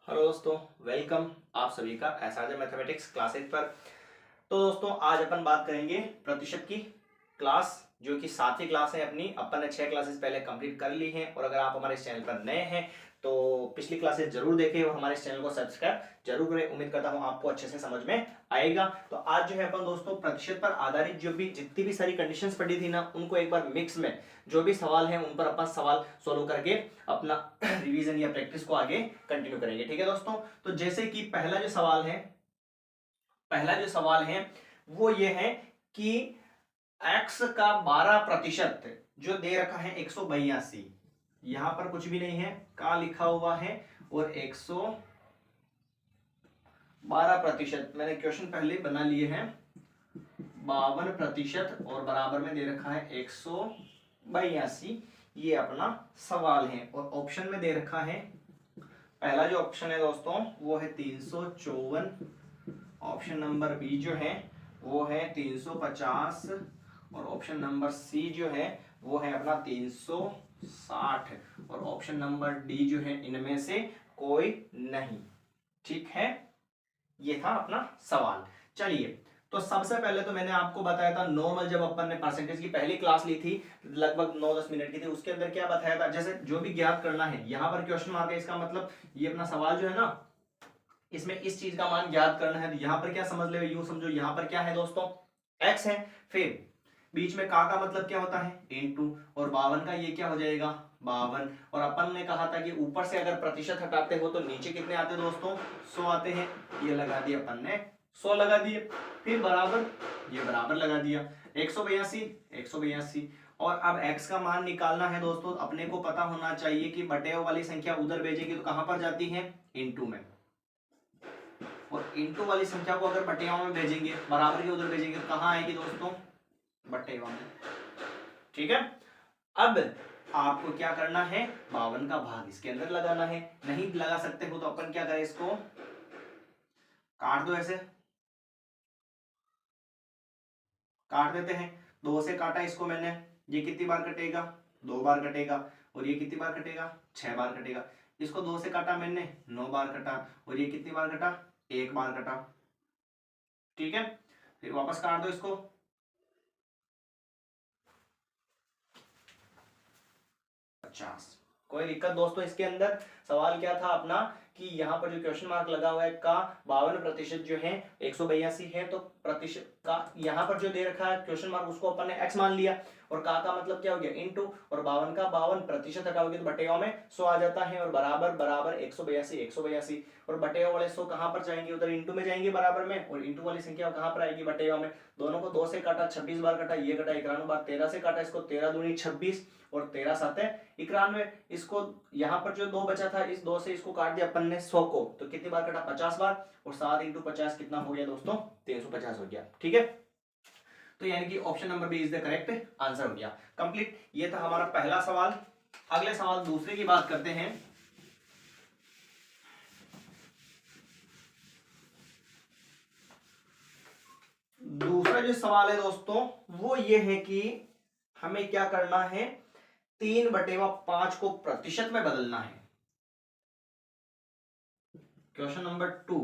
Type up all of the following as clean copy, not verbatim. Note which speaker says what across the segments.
Speaker 1: Hello दोस्तों, welcome आप सभी का एसआरजे मैथमेटिक्स क्लासेज पर। तो दोस्तों आज अपन बात करेंगे प्रतिशत की क्लास, जो कि 7वीं क्लास है अपनी। अपन ने 6 क्लासेस पहले कंप्लीट कर ली हैं और अगर आप हमारे इस चैनल पर नए हैं तो पिछली क्लासेस जरूर देखें और हमारे इस चैनल को सब्सक्राइब जरूर करें। उम्मीद करता हूं आपको अच्छे से समझ में आएगा। तो आज जो है अपन दोस्तों प्रतिशत पर आधारित जो भी जितनी भी सारी कंडीशंस पढ़ी थी ना, उनको एक बार मिक्स में जो भी सवाल है उन पर अपन सवाल सोल्व करके अपना रिवीजन या प्रैक्टिस को आगे कंटिन्यू करेंगे। ठीक है दोस्तों, तो जैसे कि पहला जो सवाल है वो ये है कि x का 12% जो दे रखा है 182, यहां पर कुछ भी नहीं है, का लिखा हुआ है और 112% मैंने क्वेश्चन पहले बना लिए हैं। 52% और बराबर में दे रखा है 182, ये अपना सवाल है। और ऑप्शन में दे रखा है, पहला जो ऑप्शन है दोस्तों वो है 354, ऑप्शन नंबर बी जो है वो है 350 और ऑप्शन नंबर सी जो है वो है अपना 360 और ऑप्शन नंबर डी जो है इनमें से कोई नहीं। ठीक है, ये था अपना सवाल। चलिए, तो सबसे पहले तो मैंने आपको बताया था नॉर्मल, जब अपन ने परसेंटेज की पहली क्लास ली थी लगभग 9-10 मिनट की थी, उसके अंदर क्या बताया था, जैसे जो भी ज्ञात करना है, यहां पर क्वेश्चन मार्क है, इसका मतलब ये अपना सवाल जो है ना, इसमें इस चीज का मान ज्ञात करना है। तो यहां पर क्या समझ ले, यूं समझो, यहां पर क्या है दोस्तों, x है, फिर बीच में का मतलब क्या होता है, इनटू, और 52 का ये क्या हो जाएगा 52। और अपन ने कहा था कि ऊपर से अगर प्रतिशत हटाते हो तो नीचे कितने आते हैं दोस्तों, 100 आते हैं। ये लगा दिए अपन ने, 100 लगा दिए, फिर बराबर, ये बराबर लगा दिया, 182 और अब x का मान निकालना है दोस्तों। अपने को पता होना चाहिए कि बटे वाली संख्या उधर भेजेंगे तो कहां पर जाती है, इनटू में, और इनटू वाली संख्या को अगर बटेवा में भेजेंगे, बराबर के उधर भेजेंगे तो कहां आएगी दोस्तों, बटेवा में। ठीक है, अब आपको क्या करना है, 52 का भाग इसके अंदर लगाना है। नहीं लगा सकते हो तो अपन क्या करें, इसको काट दो, ऐसे काट देते हैं। 2 से काटा इसको मैंने, ये कितनी बार कटेगा, 2 बार कटेगा, और ये कितनी बार कटेगा, 6 बार कटेगा। इसको 2 से काटा मैंने, 9 बार कटा, और ये कितनी बार कटा, 1 बार कटा। ठीक है, फिर वापस काट दो इसको, 50। कोई दिक्कत दोस्तों इसके अंदर। सवाल क्या था अपना कि यहाँ पर जो क्वेश्चन मार्क लगा हुआ है का 52% जो है 182 है, तो प्रतिशत का यहाँ पर जो दे रखा है क्वेश्चन मार्क, उसको अपन ने x मान लिया, और का मतलब क्या हो गया, इनटू, और 52 का 52% हटाओगे तो बटेवा में 100 आ जाता है, और बराबर बराबर 182 और बटेवा वाले 100 कहां पर जाएंगे, उधर इनटू में जाएंगे बराबर में, और इनटू वाली संख्या कहां पर आएगी, बटेवा में। दोनों को 2 से काटा, 26 बार काटा, ये कटा 91 बार, 13 से काटा इसको, 13 दूनी 26 और 13 7 91। इसको यहाँ पर जो 2 बचा था, इस 2 से इसको काट दिया अपन ने 100 को, तो कितनी बार कटा, 50 बार, और 7 इंटू 50 कितना हो गया दोस्तों, 350 हो गया। ठीक है, तो यानी कि option number B is the correct answer हो गया। कंप्लीट, ये था हमारा पहला सवाल। अगले सवाल दूसरे की बात करते हैं। दूसरा जो सवाल है दोस्तों वो ये है कि हमें क्या करना है, 3/5 को प्रतिशत में बदलना है। क्वेश्चन नंबर 2,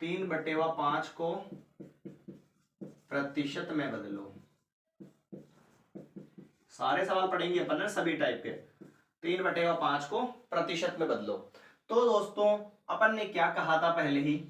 Speaker 1: 3/5 को प्रतिशत में बदलो। सारे सवाल पढ़ेंगे अपन सभी टाइप के। 3/5 को प्रतिशत में बदलो। तो दोस्तों अपन ने क्या कहा था पहले ही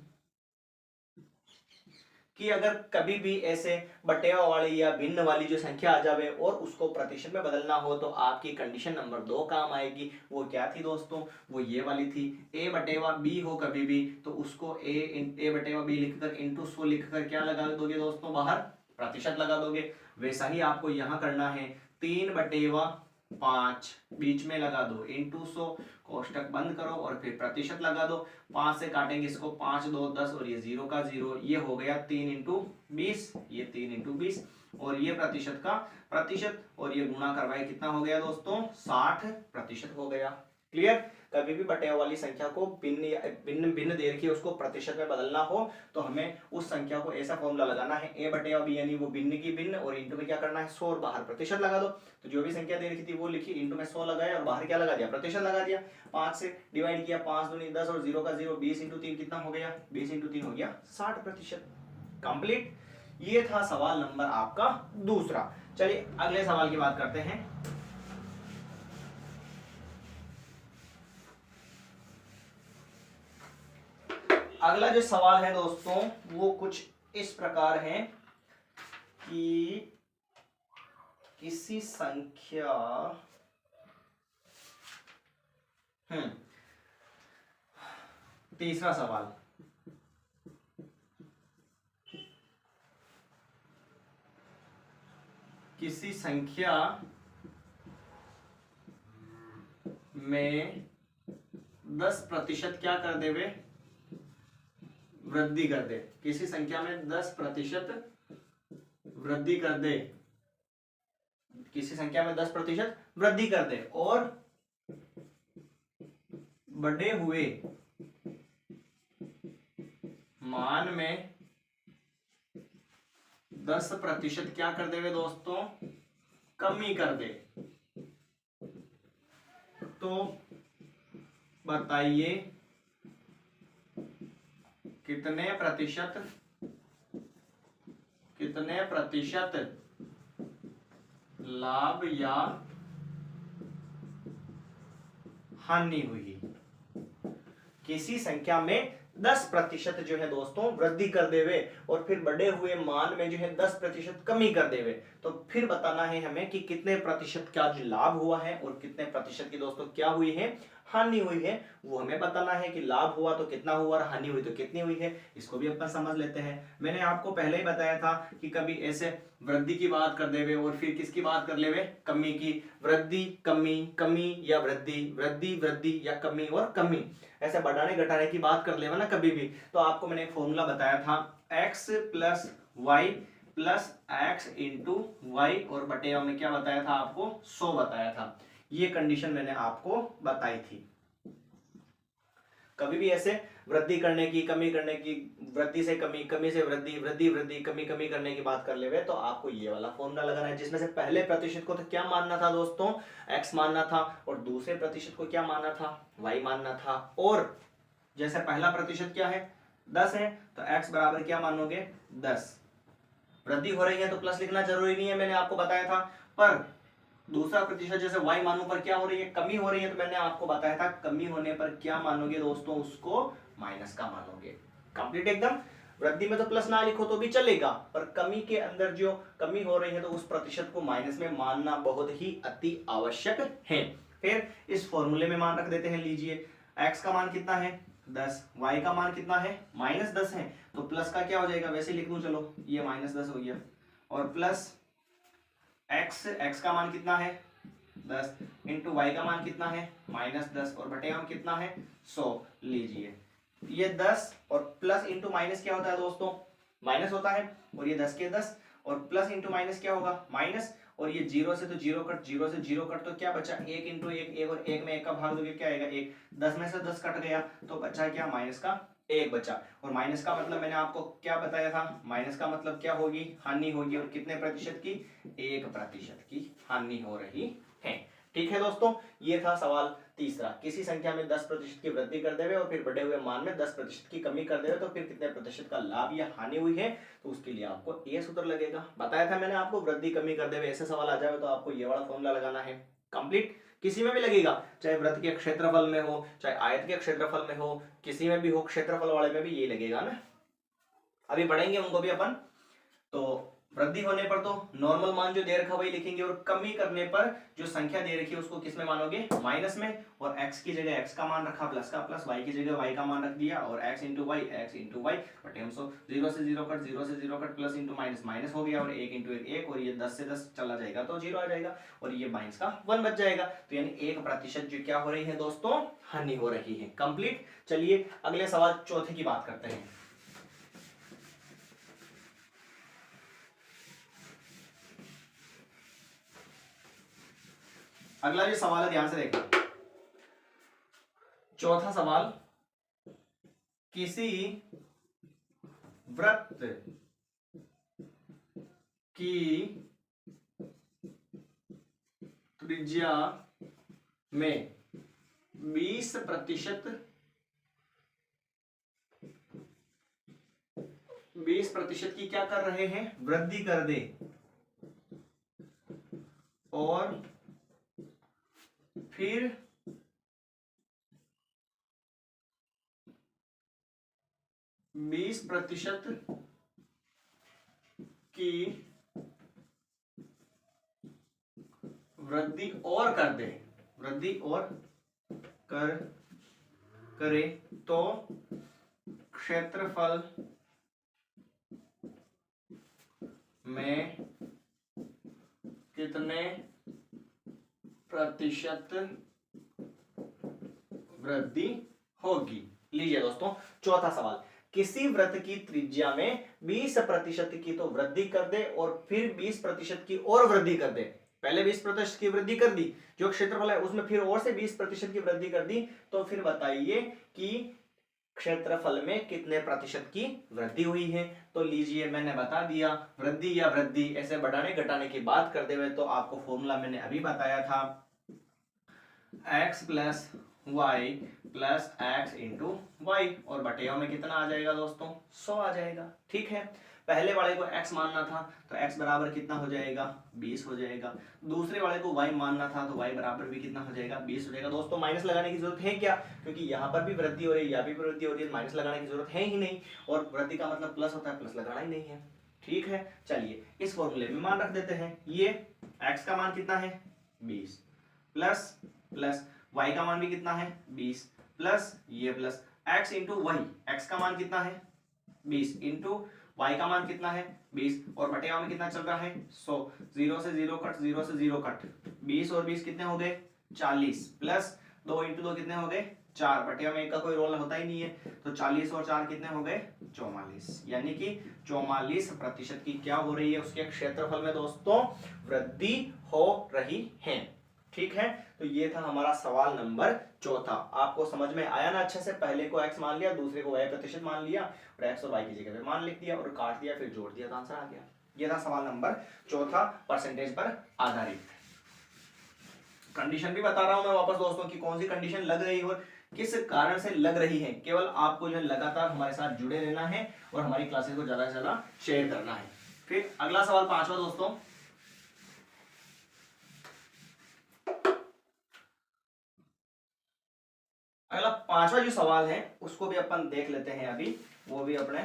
Speaker 1: कि अगर कभी भी ऐसे बटेवा वाली या भिन्न वाली जो संख्या आ जावे और उसको प्रतिशत में बदलना हो तो आपकी कंडीशन नंबर 2 काम आएगी। वो क्या थी दोस्तों, वो ये वाली थी, a/b हो कभी भी तो उसको a/b लिखकर इंटू 100 लिखकर क्या लगा दोगे दोस्तों, बाहर प्रतिशत लगा दोगे। वैसा ही आपको यहां करना है, 3/5 बीच में लगा दो, इंटू 100, कोष्टक बंद करो और फिर प्रतिशत लगा दो। 5 से काटेंगे इसको, 5 2 10 और ये 0 का 0, ये हो गया 3 इंटू 20, ये 3 इंटू 20, और ये प्रतिशत का प्रतिशत, और ये गुणा करवाए कितना हो गया दोस्तों, 60% हो गया। क्लियर। कभी भी बटे वाली संख्या को भिन्न भिन्न दे रखी है उसको प्रतिशत में बदलना हो तो हमें उस संख्या को ऐसा फॉर्मूला लगाना है a बटे बी, यानी वो भिन्न की भिन्न और इंटू में क्या करना है 100 और बाहर प्रतिशत लगा दो। तो जो भी संख्या दे रखी थी वो लिखी, इंटू में 100 लगाया और बाहर क्या लगा दिया, प्रतिशत लगा दिया। 5 से डिवाइड किया, 5 दूनी 10 और 0 का 0, 20 इंटू 3 कितना हो गया, 20 इंटू 3 हो गया 60%। कंप्लीट। ये था सवाल नंबर आपका दूसरा। चलिए अगले सवाल की बात करते हैं। अगला जो सवाल है दोस्तों वो कुछ इस प्रकार है कि किसी संख्या तीसरा सवाल, किसी संख्या में 10% क्या कर देवे, वृद्धि कर दे। किसी संख्या में 10% वृद्धि कर दे, किसी संख्या में 10% वृद्धि कर दे और बढ़े हुए मान में 10% क्या कर देवे दोस्तों, कमी कर दे। तो बताइए कितने प्रतिशत लाभ या हानि हुई। किसी संख्या में 10% जो है दोस्तों वृद्धि कर देवे और फिर बढ़े हुए मान में जो है 10% कमी कर देवे। तो फिर बताना है हमें कि कितने प्रतिशत का जो लाभ हुआ है और कितने प्रतिशत की दोस्तों क्या हुई है, हानि हुई है। वो हमें बताना है कि लाभ हुआ तो कितना हुआ और हानि हुई तो कितनी हुई है। इसको भी अपन समझ लेते हैं। मैंने आपको पहले ही बताया था कि कभी ऐसे वृद्धि की बात कर देवे और फिर किसकी बात कर लेवे, कमी की। वृद्धि कमी, कमी या वृद्धि, वृद्धि वृद्धि या कमी और कमी, ऐसे बढ़ाने घटाने की बात कर लेवा ना कभी भी। तो आपको मैंने एक फॉर्मूला बताया था, x plus y plus x into y और बटे में क्या बताया था आपको, 100 बताया था। ये कंडीशन मैंने आपको बताई थी। कभी भी ऐसे वृद्धि करने की, कमी करने की, वृद्धि से कमी, कमी से वृद्धि, वृद्धि वृद्धि, कमी कमी करने की बात कर ले तो आपको ये वाला फॉर्मूला लगाना है, जिसमें से पहले प्रतिशत को तो क्या मानना था दोस्तों, x मानना था और दूसरे प्रतिशत को क्या मानना था, y मानना था। और जैसे पहला प्रतिशत क्या है, 10 है, तो x बराबर क्या मानोगे, 10। वृद्धि हो रही है तो प्लस लिखना जरूरी नहीं है, मैंने आपको बताया था। पर दूसरा प्रतिशत जैसे y मानों पर क्या हो रही है, कमी हो रही है, तो मैंने आपको बताया था कमी होने पर क्या मानोगे दोस्तों, उसको माइनस का मानोगे। कंप्लीट एकदम। वृद्धि में तो प्लस ना लिखो तो भी चलेगा, पर कमी के अंदर जो कमी हो रही है तो उस प्रतिशत को माइनस में मानना बहुत ही अति आवश्यक है। फिर इस फॉर्मूले में मान रख देते हैं। लीजिए x का मान कितना है, 10, y का मान कितना है, -10 है, तो प्लस का क्या हो जाएगा, वैसे लिख लूं, चलो ये -10 हो गया, और प्लस x का मान कितना है 10 इंटू वाई का मान कितना है -10 और बटे हम कितना है 100। लीजिए ये 10 और प्लस इंटू माइनस क्या होता है दोस्तों, माइनस होता है, और ये 10 के 10 और प्लस इंटू माइनस क्या होगा, माइनस, और ये 0 से तो 0 कट, 0 से 0 कट, तो क्या बचा 1 इंटू 1, 1 और 1 में 1 का भाग दोगे क्या आएगा 1, 10 में से 10 कट गया तो बचा क्या, माइनस का 1 बचा। और माइनस का मतलब मैंने आपको क्या बताया था, माइनस का मतलब क्या होगी, हानि होगी, और कितने प्रतिशत की, 1% की हानि हो रही है। ठीक है दोस्तों, ये था सवाल तीसरा। किसी संख्या में 10% की वृद्धि कर देवे और फिर बढ़े हुए मान में 10% की कमी कर देवे तो फिर कितने प्रतिशत का लाभ या हानि हुई है, तो उसके लिए आपको ये सूत्र लगेगा। बताया था मैंने आपको, वृद्धि कमी कर देवे ऐसे सवाल आ जाए तो आपको ये वाला फॉर्मूला लगाना है। कंप्लीट। किसी में भी लगेगा, चाहे वृत्त के क्षेत्रफल में हो, चाहे आयत के क्षेत्रफल में हो, किसी में भी हो, क्षेत्रफल वाले में भी ये लगेगा ना, अभी पढ़ेंगे उनको भी अपन। तो वृद्धि होने पर तो नॉर्मल मान जो दे रखा वही लिखेंगे, और कमी करने पर जो संख्या दे रखी है उसको किस में मानोगे, माइनस में, और x की जगह x का मान रखा प्लस का प्लस, y की जगह y का मान रख दिया, और x इंटू वाई बटे हम 0 से 0 कट, 0 से 0 cut, plus into minus minus हो गया, और 1 इंटू 1 1, और ये 10 से 10 चला जाएगा तो 0 आ जाएगा, और ये माइनस का 1 बच जाएगा। तो यानी 1% जो क्या हो रही है दोस्तों, हानि हो रही है। कंप्लीट। चलिए अगले सवाल चौथे की बात करते हैं। अगला जो सवाल है ध्यान से देखना, चौथा सवाल, किसी वृत्त की त्रिज्या में 20% की क्या कर रहे हैं, वृद्धि कर दे, और फिर 20% की वृद्धि और कर दे, वृद्धि और करे तो क्षेत्रफल में कितने प्रतिशत वृद्धि होगी। लीजिए दोस्तों, चौथा सवाल, किसी वृत्त की त्रिज्या में 20% की तो वृद्धि कर दे और फिर 20% की और वृद्धि कर दे। पहले 20% की वृद्धि कर दी, जो क्षेत्रफल है उसमें फिर और से 20% की वृद्धि कर दी, तो फिर बताइए कि क्षेत्रफल में कितने प्रतिशत की वृद्धि हुई है। तो लीजिए, मैंने बता दिया, वृद्धि या वृद्धि ऐसे बढ़ाने घटाने की बात करते हुए तो आपको फॉर्मूला मैंने अभी बताया था, x plus y plus x into y, और बटेवा में कितना आ जाएगा दोस्तों, 100 आ जाएगा। ठीक है, पहले वाले को x मानना था तो x बराबर कितना हो जाएगा, 20 हो जाएगा। दूसरे वाले को y मानना था तो y बराबर भी कितना हो जाएगा, 20 हो जाएगा। दोस्तों माइनस लगाने की जरूरत है क्या, क्योंकि यहाँ पर भी वृद्धि हो रही है, यहाँ भी वृद्धि हो रही है, माइनस लगाने की जरूरत है ही नहीं, और वृद्धि का मतलब प्लस होता है, प्लस लगाना ही नहीं है। ठीक है, चलिए इस फॉर्मूले में मान रख देते हैं, ये x का मान कितना है, 20 प्लस प्लस y का मान भी कितना है, 20 प्लस ये प्लस x इंटू वही, x का मान कितना है 20 इंटू y का मान कितना है 20, और बटेवा में कितना चल रहा है 100, 0 से 0 कट, 0 से 0 कट, 20 और 20 कितने हो गए 40, प्लस 2 इंटू 2 कितने हो गए 4, बटेवा में एक का कोई रोल होता ही नहीं है, तो 40 और 4 कितने हो गए 44, यानी कि 44% की क्या हो रही है, उसके क्षेत्रफल में दोस्तों वृद्धि हो रही है। ठीक है, तो ये था हमारा सवाल नंबर चौथा। आपको समझ में आया ना अच्छे से, पहले को x मान लिया, दूसरे को y प्रतिशत मान लिया, और x और y की जगह पे मान लिख दिया और काट दिया, फिर जोड़ दिया तो आंसर आ गया। ये था सवाल नंबर चौथा, परसेंटेज पर आधारित। कंडीशन भी बता रहा हूं मैं वापस दोस्तों की कौन सी कंडीशन लग रही है और किस कारण से लग रही है। केवल आपको जो है लगातार हमारे साथ जुड़े रहना है और हमारी क्लासेस को ज्यादा से ज्यादा शेयर करना है। फिर अगला सवाल पांचवा दोस्तों, अगला पांचवा जो सवाल है उसको भी अपन देख लेते हैं अभी, वो भी अपने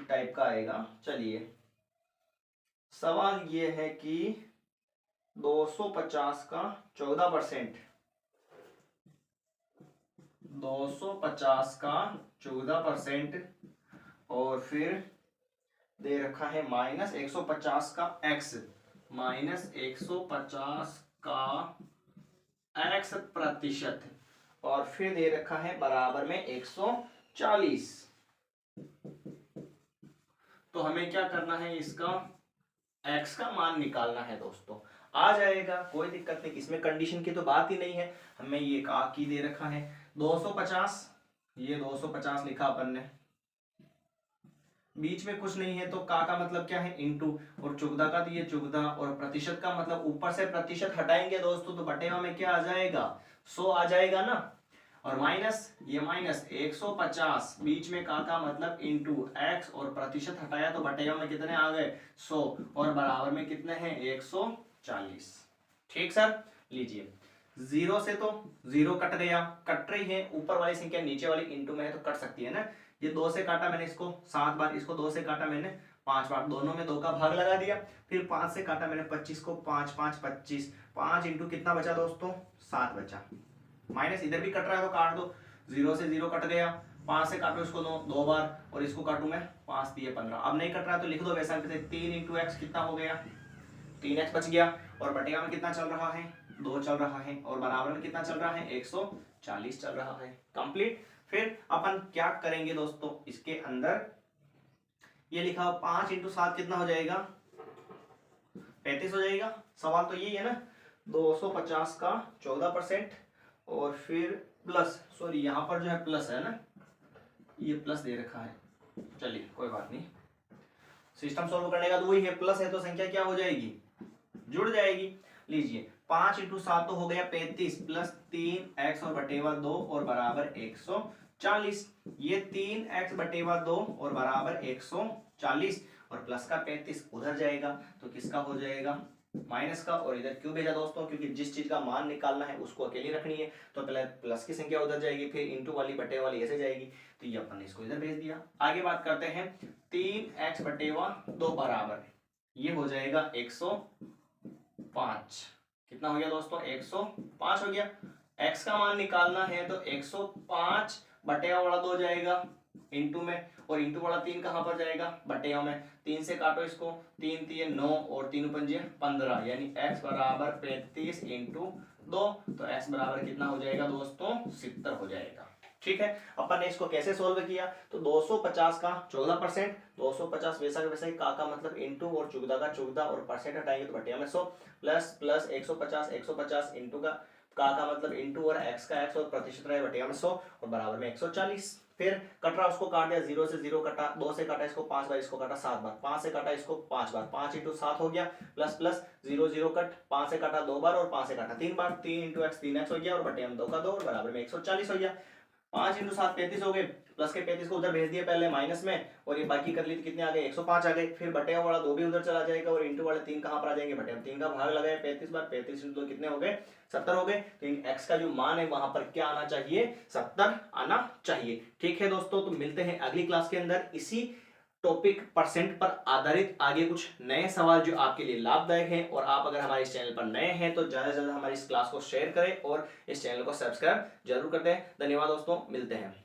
Speaker 1: टाइप का आएगा। चलिए सवाल ये है कि 250 का 14%, 250 का 14%, और फिर दे रखा है माइनस 150 का x, माइनस 150 का x प्रतिशत, और फिर दे रखा है बराबर में 140। तो हमें क्या करना है, इसका x का मान निकालना है दोस्तों। आ जाएगा, कोई दिक्कत नहीं, इसमें कंडीशन की तो बात ही नहीं है। हमें ये का की दे रखा है 250, ये 250 लिखा अपन ने, बीच में कुछ नहीं है तो का मतलब क्या है इनटू, और चुगदा का तो ये चुगदा, और प्रतिशत का मतलब ऊपर से प्रतिशत हटाएंगे दोस्तों तो बटेवा में क्या आ जाएगा 100 आ जाएगा ना, और माइनस ये माइनस 150, बीच में का मतलब इनटू x, और प्रतिशत हटाया तो बटेवा में कितने आ गए 100, और बराबर में कितने हैं 140। ठीक सर, लीजिए 0 से तो 0 कट गया, कट रही है ऊपर वाली संख्या नीचे वाली इनटू में है तो कट सकती है ना। ये 2 से काटा मैंने इसको 7 बार, इसको 2 से काटा मैंने 5 बार, दोनों में 2 का भाग लगा दिया। फिर 5 से काटा मैंने 25 को, 5 5 25, 5 इंटू कितना बचा दोस्तों 7 बचा, माइनस इधर भी कट रहा है तो काट दो, 0 से 0 कट गया, 5 से काटो इसको 2 बार, और इसको काटू मैं 5 दिए 15, अब नहीं कट रहा तो लिख दो वैसा, 3 इंटू एक्स कितना हो गया 3x बच गया, और बटेगा में कितना चल रहा है 2 चल रहा है, और बराबर में कितना चल रहा है 140 चल रहा है। कंप्लीट। फिर अपन क्या करेंगे दोस्तों, इसके अंदर ये लिखा 5 इंटू 7 कितना हो जाएगा 35 हो जाएगा। सवाल तो यही है ना, 250 का 14%, और फिर प्लस, सॉरी यहाँ पर जो है प्लस है ना, ये प्लस दे रखा है, चलिए कोई बात नहीं, सिस्टम सॉल्व करने का तो वही है, प्लस है तो संख्या क्या हो जाएगी, जुड़ जाएगी। लीजिए 5 इंटू 7 तो हो गया 35 प्लस 3x और बटेवा 2 और बराबर 140। ये 3x बटेवा 2 और बराबर 140 और प्लस का 35 उधर जाएगा तो किसका हो जाएगा, माइनस का। और इधर क्यों भेजा दोस्तों, क्योंकि जिस चीज का मान निकालना है उसको अकेली रखनी है, तो पहले प्लस की संख्या उधर जाएगी, फिर इंटू वाली बटे वाली ऐसे जाएगी, तो ये अपन ने इसको इधर भेज दिया। आगे बात करते हैं, 3x बटेवा 2 बराबर, ये हो जाएगा 105। कितना हो गया दोस्तों, 105 हो गया। x का मान निकालना है तो 105 बटेवा वाला 2 जाएगा इंटू में, और इंटू वाला 3 कहां पर जाएगा, बटेवा में। 3 से काटो इसको, 3 3 9 और 3 पंजे 15, यानी x बराबर 35 इंटू 2, तो x बराबर कितना हो जाएगा दोस्तों, 70 हो जाएगा। ठीक है, अपन ने इसको कैसे सोल्व किया, तो 250 का 14%, 250 वैसा का वैसा ही, का मतलब इंटू और चुगदा का चुगदा और परसेंट हटाएंगे तो बटिया में 100 प्लस प्लस 150 इंटू का मतलब इंटू और x का x और प्रतिशत रहे बटिया में 100 और बराबर में 140। फिर कट रहा उसको काट दिया, 0 से 0 कटा, 2 से काटा इसको 5 बार, इसको काटा 7 बार, 5 से काटा इसको 5 बार, 5 इंटू 7 हो गया, प्लस प्लस 0 0 कट, 5 से काटा 2 बार और 5 से काटा 3 बार, 3 इंटू x 3x हो गया और बटे में 2 का 2 और बराबर में 140 हो गया। 5 इंटू 7 35 हो गए, प्लस के 35 को उधर भेज दिया पहले माइनस में, और ये बाकी कर ली तो कितने आ गए, 105 आ गए। फिर बटे वाला 2 भी उधर चला जाएगा और इंटू वाले 3 कहां पर आ जाएंगे, बटे में 3 का भाग लगाए 35 बार, 35 इंटू 2 कितने हो गए, 70 हो गए। तो इन x का जो मान है वहां पर क्या आना चाहिए, 70 आना चाहिए। ठीक है दोस्तों, तो मिलते हैं अगली क्लास के अंदर इसी टॉपिक परसेंट पर आधारित आगे कुछ नए सवाल जो आपके लिए लाभदायक हैं। और आप अगर हमारे इस चैनल पर नए हैं तो ज्यादा से ज्यादा हमारी इस क्लास को शेयर करें और इस चैनल को सब्सक्राइब जरूर कर दें। धन्यवाद दोस्तों, मिलते हैं।